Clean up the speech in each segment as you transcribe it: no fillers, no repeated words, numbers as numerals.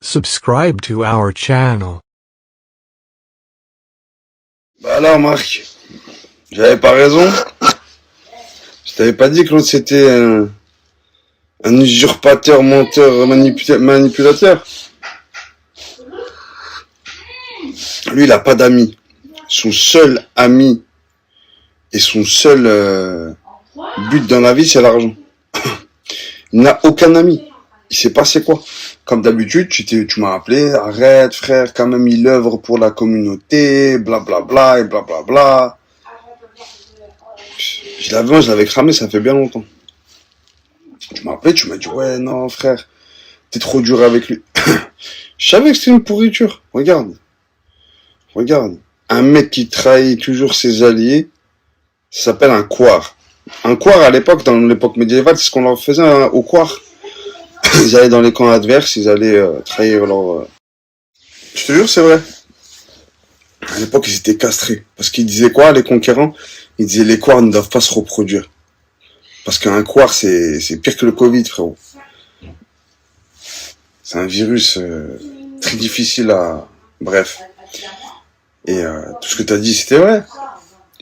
Subscribe to our channel. Bah alors Marc, j'avais pas raison. Je t'avais pas dit que l'autre c'était un usurpateur, menteur, manipulateur. Lui il a pas d'amis. Son seul ami et son seul but dans la vie c'est l'argent. Il n'a aucun ami. Il sait pas c'est quoi. Comme d'habitude, tu m'as appelé, arrête frère, quand même il œuvre pour la communauté, blablabla et blablabla. Je l'avais cramé, ça fait bien longtemps. Tu m'as appelé, tu m'as dit ouais non frère, t'es trop dur avec lui. Je savais que c'était une pourriture. Regarde. Un mec qui trahit toujours ses alliés, ça s'appelle un couard. Un couard à l'époque, dans l'époque médiévale, c'est ce qu'on leur faisait au couard. Ils allaient dans les camps adverses, ils allaient trahir leur... Je te jure, c'est vrai. À l'époque, ils étaient castrés. Parce qu'ils disaient quoi, les conquérants? Ils disaient les couards ne doivent pas se reproduire. Parce qu'un couard, c'est pire que le Covid, frérot. C'est un virus très difficile à... Bref. Et tout ce que t'as dit, c'était vrai.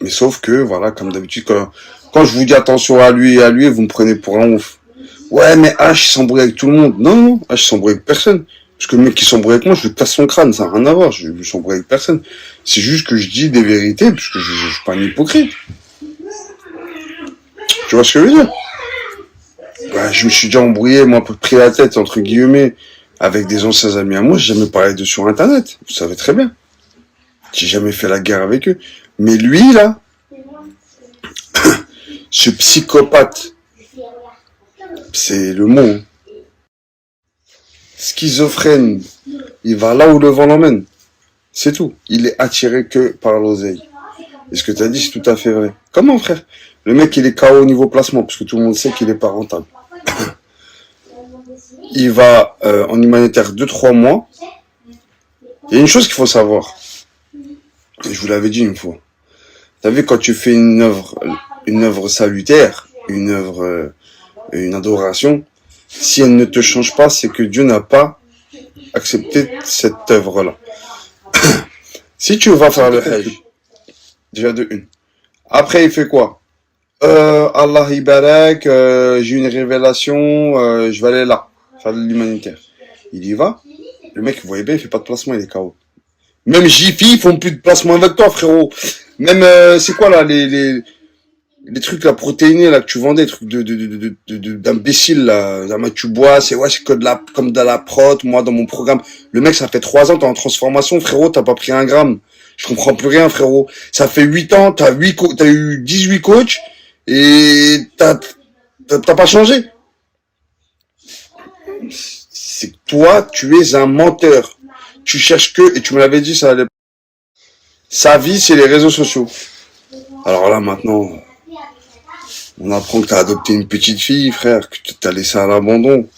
Mais sauf que, voilà, comme d'habitude, quand je vous dis attention à lui, vous me prenez pour un ouf. Ouais, mais H s'embrouille avec tout le monde. Non, H s'embrouille avec personne. Parce que le mec qui s'embrouille avec moi, je lui casse son crâne, ça n'a rien à voir, je s'embrouille avec personne. C'est juste que je dis des vérités, parce que je suis pas un hypocrite. Tu vois ce que je veux dire? Ouais, je me suis déjà embrouillé, moi, pris la tête, entre guillemets, avec des anciens amis à moi, j'ai jamais parlé d'eux sur Internet. Vous savez très bien. J'ai jamais fait la guerre avec eux. Mais lui, là, ce psychopathe, c'est le mot, hein. Schizophrène, il va là où le vent l'emmène. C'est tout. Il est attiré que par l'oseille. Et ce que tu as dit, c'est tout à fait vrai. Comment, frère? Le mec, il est KO au niveau placement, parce que tout le monde sait qu'il est pas rentable. Il va en humanitaire 2-3 mois. Il y a une chose qu'il faut savoir. Et je vous l'avais dit une fois. T'as vu, quand tu fais une œuvre salutaire, une adoration, si elle ne te change pas, c'est que Dieu n'a pas accepté cette œuvre-là. Si tu vas faire le Hajj, déjà de une. Après, il fait quoi? Allah Ibarak, j'ai une révélation, je vais aller là, faire de l'humanitaire. Il y va. Le mec, vous voyez bien, il fait pas de placement, il est KO. Même Jiffy, ils font plus de placement avec toi, frérot. Même, c'est quoi là, les trucs là protéinés là que tu vendais, des trucs d'imbéciles là, tu bois, c'est que comme de la prot, moi dans mon programme. Le mec, ça fait 3 ans, t'es en transformation, frérot, t'as pas pris 1 gramme. Je comprends plus rien, frérot. Ça fait 8 ans, t'as eu 18 coachs, et t'as pas changé. C'est que toi, tu es un menteur. Tu cherches et tu me l'avais dit, ça allait. Sa vie, c'est les réseaux sociaux. Alors là, maintenant, on apprend que t'as adopté une petite fille, frère, que t'as laissé à l'abandon.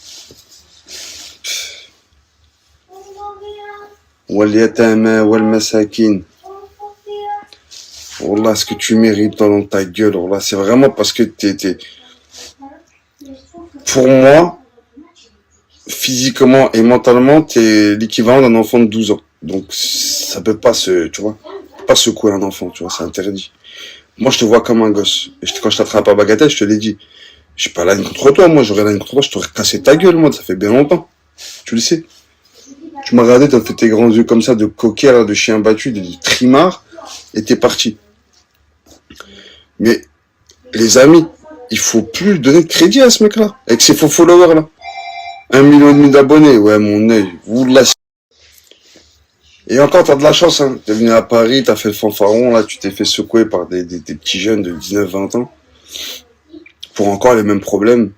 Waliyatama wal masakin. Wallah, ce que tu mérites dans ta gueule, wallah, c'est vraiment parce que pour moi, physiquement et mentalement, t'es l'équivalent d'un enfant de 12 ans. Donc, ça peut pas tu vois, pas secouer un enfant, tu vois, c'est interdit. Moi, je te vois comme un gosse. Et quand je t'attrape à bagatelle, je te l'ai dit. J'ai pas la haine contre toi, moi, j'aurais la haine contre toi, je t'aurais cassé ta gueule, moi, ça fait bien longtemps. Tu le sais. Tu m'as regardé, t'as fait tes grands yeux comme ça, de coquet, là, de chien battu, de trimard, et t'es parti. Mais, les amis, il faut plus donner de crédit à ce mec-là, avec ses faux followers, là. 1,5 million d'abonnés, ouais, mon œil. Oula. Et encore, t'as de la chance, hein. T'es venu à Paris, t'as fait le fanfaron, là, tu t'es fait secouer par des petits jeunes de 19-20 ans. Pour encore les mêmes problèmes.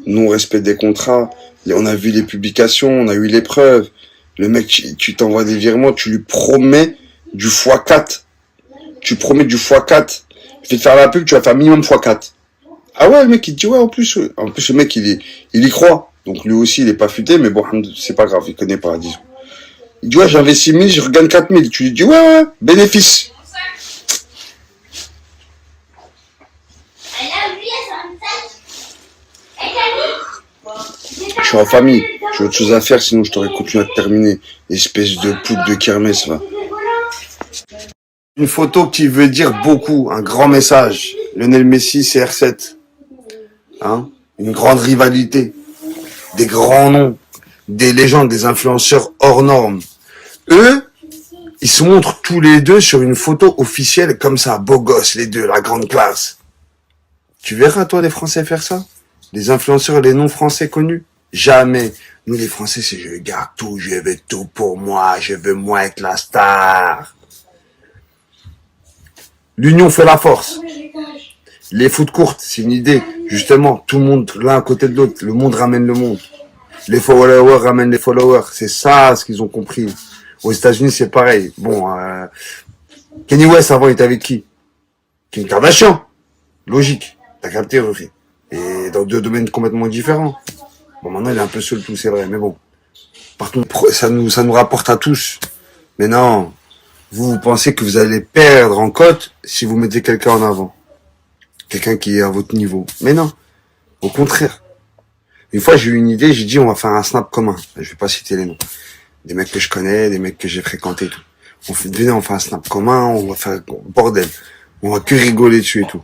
Non-respect des contrats. Et on a vu les publications, on a eu les preuves. Le mec, tu t'envoies des virements, tu lui promets du x4. Tu promets du x4. Je vais te faire la pub, tu vas faire minimum x4. Ah ouais, le mec, il te dit ouais, en plus, le mec, il y croit. Donc lui aussi, il est pas futé, mais bon, c'est pas grave, il connaît pas, disons. Il dit ouais, j'investis 1000, je regagne 4000. Tu lui dis ouais, bénéfice. suis en famille. J'ai autre chose à faire, sinon je t'aurais continué à te terminer. Espèce de poudre de kermesse, va. Une photo qui veut dire beaucoup, un grand message. Lionel Messi, CR7. Hein? Une grande rivalité. Des grands noms. Des légendes, des influenceurs hors normes. Eux, ils se montrent tous les deux sur une photo officielle comme ça, beaux gosses les deux, la grande classe. Tu verras toi les Français faire ça? Les influenceurs et les non-français connus? Jamais. Nous les Français, c'est je garde tout, je veux tout pour moi, je veux moi être la star. L'union fait la force. Les foot courtes, c'est une idée. Justement, tout le monde l'un à côté de l'autre, le monde ramène le monde. Les followers ramènent les followers. C'est ça ce qu'ils ont compris. Aux États-Unis, c'est pareil. Bon, Kanye West avant, il était avec qui? Kim Kardashian. Logique. T'as capté, Rufi. Et dans deux domaines complètement différents. Bon, maintenant, il est un peu seul tout, c'est vrai. Mais bon. Par contre, ça nous rapporte à tous. Mais non. Vous pensez que vous allez perdre en cote si vous mettez quelqu'un en avant. Quelqu'un qui est à votre niveau. Mais non. Au contraire. Une fois, j'ai eu une idée, j'ai dit, on va faire un snap commun. Je vais pas citer les noms. Des mecs que je connais, des mecs que j'ai fréquentés et tout. Venez, on fait un snap commun, on va faire bordel. On va que rigoler dessus et tout.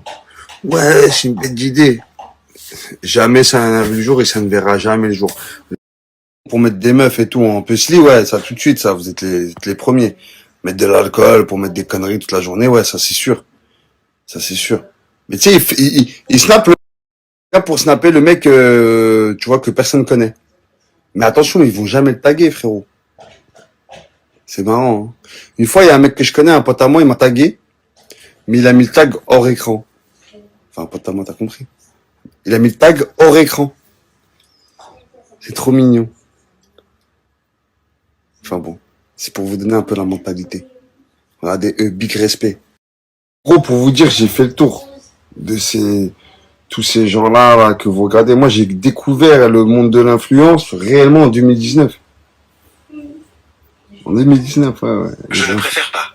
Ouais, c'est une bête d'idée. Jamais ça n'a vu le jour et ça ne verra jamais le jour. Pour mettre des meufs et tout en puzzle, ouais, ça tout de suite, ça, vous êtes les premiers. Mettre de l'alcool pour mettre des conneries toute la journée, ouais, ça c'est sûr. Ça c'est sûr. Mais tu sais, il snappe le gars pour snapper le mec, tu vois, que personne connaît. Mais attention, ils vont jamais le taguer, frérot. C'est marrant, hein. Une fois, il y a un mec que je connais, un pote à moi, il m'a tagué, mais il a mis le tag hors écran. Enfin, un pote à moi, t'as compris. Il a mis le tag hors écran. C'est trop mignon. Enfin bon, c'est pour vous donner un peu la mentalité. Regardez, big respect. Gros, pour vous dire, j'ai fait le tour de tous ces gens-là là, que vous regardez. Moi, j'ai découvert le monde de l'influence réellement en 2019. En 2019, ouais. Je ne préfère pas.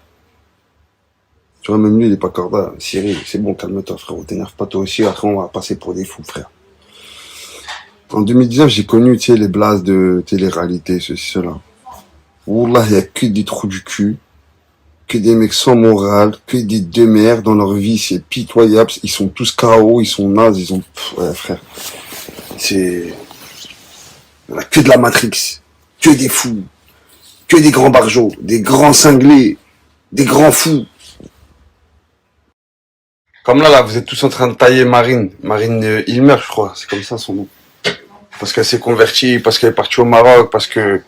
Tu vois, même lui, il est pas corda. Cyril, c'est bon, calme-toi, frérot. T'énerve pas toi aussi. Après, on va passer pour des fous, frère. En 2019, j'ai connu, tu sais, les blases de télé-réalité, ceci, cela. Wallah, il y a que des trous du cul. Que des mecs sans morale. Que des demeures dans leur vie. C'est pitoyable. Ils sont tous KO. Ils sont nazes. Ils ont... ouais, frère. C'est... Il y a que de la Matrix. Que des fous. Que des grands barjots. Des grands cinglés. Des grands fous. Comme là, vous êtes tous en train de tailler Marine. Marine Ilmer, je crois. C'est comme ça son nom. Parce qu'elle s'est convertie, parce qu'elle est partie au Maroc, parce que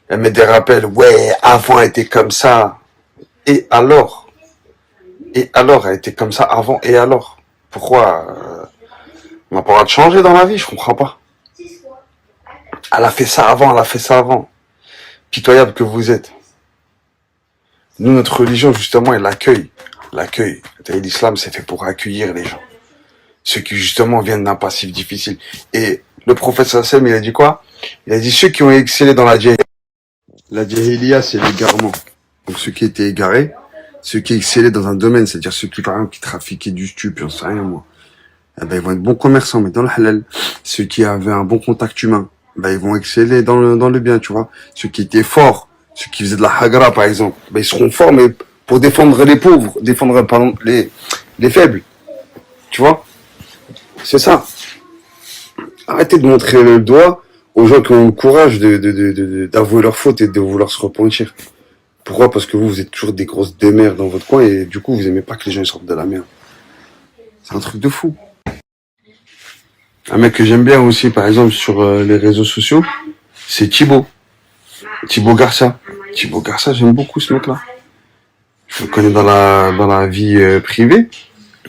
elle met des rappels. Ouais, avant elle était comme ça. Et alors? Et alors, elle était comme ça avant, et alors? Pourquoi on n'a pas le droit de changer dans la vie? Je comprends pas. Elle a fait ça avant, elle a fait ça avant. Pitoyable que vous êtes. Nous, notre religion, justement, elle l'accueille. L'accueil. L'islam, c'est fait pour accueillir les gens. Ceux qui, justement, viennent d'un passif difficile. Et le prophète Sassem, il a dit quoi? Il a dit ceux qui ont excellé dans la jahiliya. La jahiliya, c'est l'égarement. Donc ceux qui étaient égarés, ceux qui excellaient dans un domaine, c'est-à-dire ceux qui, par exemple, qui trafiquaient du stup, j'en sais rien, moi. Eh ben, ils vont être bons commerçants, mais dans le halal. Ceux qui avaient un bon contact humain, ben, ils vont exceller dans le bien, tu vois. Ceux qui étaient forts, ceux qui faisaient de la hagra, par exemple, ben, ils seront forts, mais pour défendre les pauvres, défendre, pardon, les faibles. Tu vois? C'est ça. Arrêtez de montrer le doigt aux gens qui ont le courage d'avouer leurs fautes et de vouloir se repentir. Pourquoi? Parce que vous êtes toujours des grosses démerdes dans votre coin et du coup, vous aimez pas que les gens sortent de la merde. C'est un truc de fou. Un mec que j'aime bien aussi, par exemple, sur les réseaux sociaux, c'est Thibaut. Thibaut Garcia. Thibaut Garcia, j'aime beaucoup ce mec-là. Je le connais dans la vie privée,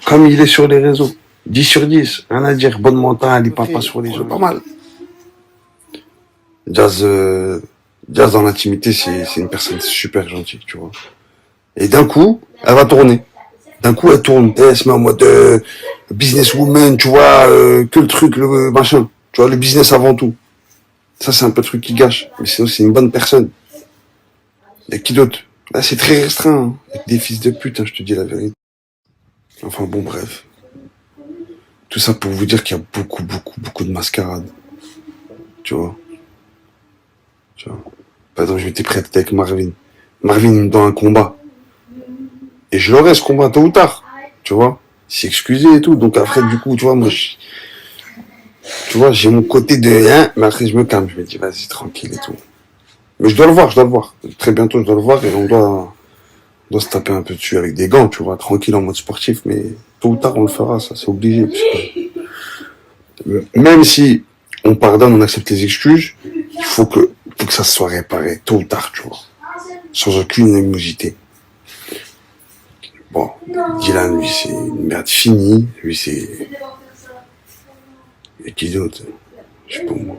comme il est sur les réseaux. 10 sur 10, rien à dire, bonne mentale, il parle pas sur les jeux, pas mal. Jazz dans l'intimité, c'est une personne super gentille, tu vois. Et d'un coup, elle va tourner. D'un coup, elle tourne, elle se met en mode businesswoman, tu vois, que le truc, le machin. Tu vois, le business avant tout. Ça, c'est un peu le truc qui gâche. Mais sinon, c'est une bonne personne. Il y a qui d'autre? Là, c'est très restreint. Hein. Avec des fils de pute, hein, je te dis la vérité. Enfin bon, bref. Tout ça pour vous dire qu'il y a beaucoup de mascarades. tu vois. Tu vois. Par exemple, je m'étais prêt avec Marvin. Marvin, il me donne un combat. Et je l'aurai ce combat tôt ou tard, tu vois. Il s'est excusé et tout. Donc après, du coup, tu vois, moi, tu vois, j'ai mon côté de rien, mais après, je me calme. Je me dis, vas-y, tranquille et tout. Mais je dois le voir, je dois le voir. Très bientôt, je dois le voir et on doit se taper un peu dessus avec des gants, tu vois, tranquille en mode sportif, mais tôt ou tard, on le fera, ça, c'est obligé. Même si on pardonne, on accepte les excuses, il faut que ça soit réparé, tôt ou tard, tu vois. Sans aucune animosité. Bon, Dylan, lui, c'est une merde finie. Lui, c'est... Et qui d'autre? Je sais pas moi.